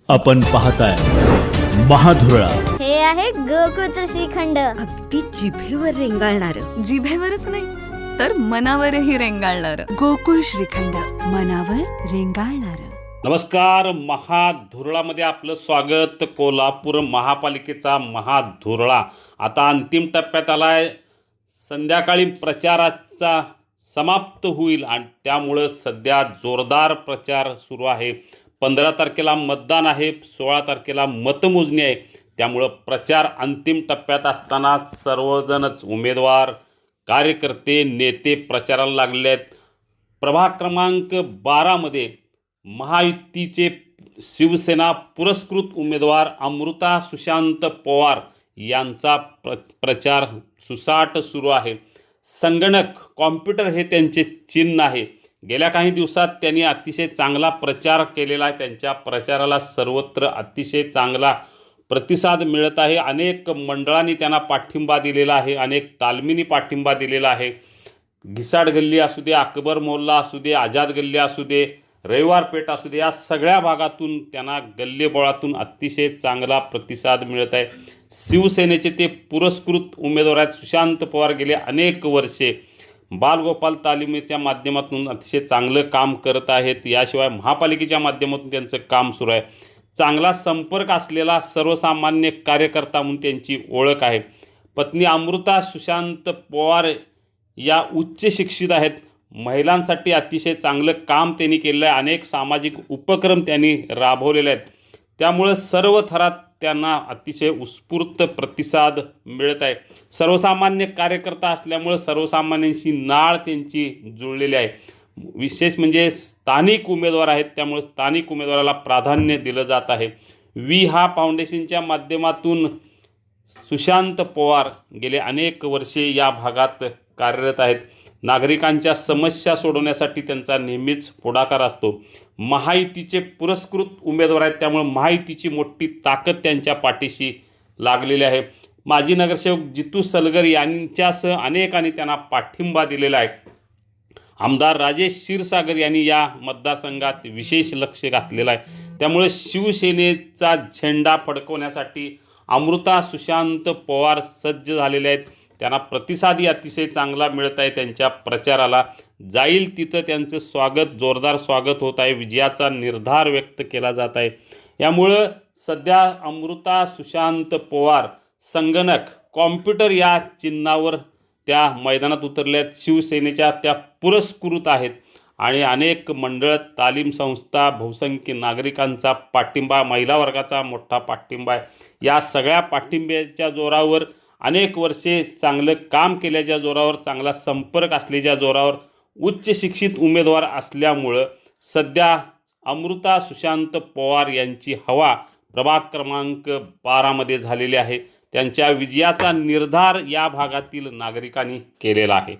आपण पाहताय महाधुरळा. हे आहे गोकुळचं श्रीखंड. अगदी जिभेवर रेंगाळणार. जिभेवरच नाही तर मनावरही रेंगाळणार. गोकुळ श्रीखंड, मनावर रेंगाळणार. नमस्कार. महाधुरळामध्ये आपलं स्वागत. कोल्हापूर महापालिकेचा महाधुरळा आता अंतिम टप्प्यात आला आहे. संध्याकाळी प्रचाराचा समाप्त होईल आणि त्यामुळं सध्या जोरदार प्रचार सुरू आहे. 15 तारखेला मतदान आहे, 16 तारखेला मतमोजणी आहे. त्यामुळं प्रचार अंतिम टप्प्यात असताना सर्वजणच उमेदवार, कार्यकर्ते, नेते प्रचाराला लागले आहेत. प्रभाग क्रमांक 12मध्ये महायुतीचे शिवसेना पुरस्कृत उमेदवार अमृता सुशांत पवार यांचा प्रचार सुसाट सुरू आहे. संगणक, कॉम्प्युटर हे त्यांचे चिन्ह आहे. गेल्या काही दिवसात त्यांनी अतिशय चांगला प्रचार केलेला आहे. त्यांच्या प्रचाराला सर्वत्र अतिशय चांगला प्रतिसाद मिळत आहे. अनेक मंडळांनी त्यांना पाठिंबा दिलेला आहे, अनेक तालमींनी पाठिंबा दिलेला आहे. घिसाड गल्ली असू दे, अकबर मोहल्ला असू दे, आझाद गल्ली असू दे, रविवार पेठ असू दे, या सगळ्या भागातून त्यांना गल्लीबोळातून अतिशय चांगला प्रतिसाद मिळत आहे. शिवसेनेचे ते पुरस्कृत उमेदवार आहेत सुशांत पवार. गेले अनेक वर्षे बालगोपाल तालिमीच्या माध्यमातून अतिशय चांगलं काम करत आहेत. याशिवाय महापालिकेच्या माध्यमातून त्यांचं काम सुरू आहे. चांगला संपर्क असलेला सर्वसामान्य कार्यकर्ता म्हणून त्यांची ओळख आहे. पत्नी अमृता सुशांत पवार या उच्च शिक्षित आहेत. महिलांसाठी अतिशय चांगलं काम त्यांनी केलेलं आहे. अनेक सामाजिक उपक्रम त्यांनी राबवलेले आहेत. त्यामुळं सर्व थरात त्यांना अतिशय उत्स्फूर्त प्रतिसाद मिळत आहे. सर्वसामान्य कार्यकर्ता असल्यामुळं सर्वसामान्यांशी नाळ त्यांची जुळलेली आहे. विशेष म्हणजे स्थानिक उमेदवार आहेत, त्यामुळे स्थानिक उमेदवाराला प्राधान्य दिलं जात आहे. हा फाउंडेशनच्या माध्यमातून सुशांत पवार गेले अनेक वर्षे या भागात कार्यरत आहेत. नागरिकांच्या समस्या सोडवण्यासाठी त्यांचा नेहमीच पुढाकार असतो. महायुतीचे पुरस्कृत उमेदवार आहेत, त्यामुळे महायुतीची मोठी ताकद त्यांच्या पाठीशी लागलेली आहे. माजी नगरसेवक जितू सलगर यांच्यासह अनेकांनी त्यांना पाठिंबा दिलेला आहे. आमदार राजेश क्षीरसागर यांनी या मतदारसंघात विशेष लक्ष घातलेलं आहे. त्यामुळे शिवसेनेचा झेंडा फडकवण्यासाठी अमृता सुशांत पवार सज्ज झालेले आहेत. त्यांना प्रतिसादही अतिशय चांगला मिळत आहे. त्यांच्या प्रचाराला जाईल तिथं त्यांचं स्वागत, जोरदार स्वागत होत आहे. विजयाचा निर्धार व्यक्त केला जात आहे. यामुळं सध्या अमृता सुशांत पवार संगणक, कॉम्प्युटर या चिन्हावर त्या मैदानात उतरल्या आहेत. शिवसेनेच्या त्या पुरस्कृत आहेत आणि अनेक मंडळ, तालीम संस्था, बहुसंख्य नागरिकांचा पाठिंबा, महिला वर्गाचा मोठा पाठिंबा आहे. या सगळ्या पाठिंब्याच्या जोरावर, अनेक वर्षे चांगलं काम केल्याच्या जोरावर, चांगला संपर्क असल्याच्या जोरावर, उच्च शिक्षित उमेदवार असल्यामुळं सध्या अमृता सुशांत पवार यांची हवा प्रभाग क्रमांक 12मध्ये झालेली आहे. त्यांच्या विजयाचा निर्धार या भागातील नागरिकांनी केलेला आहे.